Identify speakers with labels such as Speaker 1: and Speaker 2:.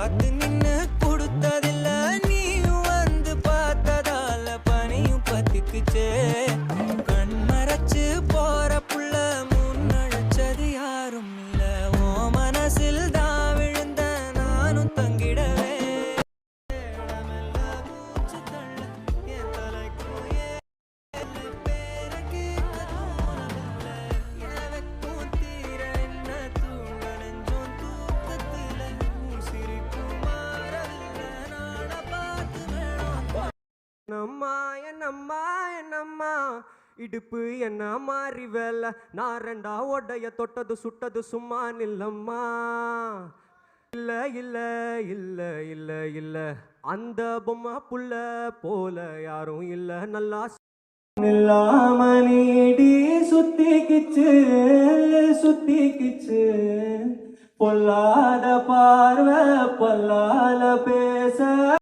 Speaker 1: காத்து நின்னு கொடுத்ததில்ல, நீயும் வந்து பார்த்ததால பனியும் பத்திக்குச்சே. கண் மறைச்சு போற புள்ள முன்னழைச்சது யாரும் இல்ல, ஓ மனசில் தான் விழுந்த நானும் தங்கிடவே. இடமெல்லாம் மூச்சு தள்ள என் தலைக்கும் ஏழு பேரை கேட்க தோணவில்லை. என் வெட்கம் தீர என்ன தூங்க நெஞ்சம் தூக்கத்துல உன் சிரிப்பு மாறவில்லை. நாட பார்த்து வேணும் என்னம்மா என்னம்மா என்னம்மா இடுப்பு என்ன மாறி வேலை. நான் ரெண்டா ஒடைய தொட்டது சுட்டது சும்மா நில்லம்மா. இல்ல இல்ல இல்ல இல்ல இல்ல அந்த பொம்மை புள்ள போல யாரும் இல்ல. நல்லா இல்லாம நீடி சுத்திக்கிச்சு சுத்திக்கிச்சு. பொல்லாத பார்வை பொல்லாத பேச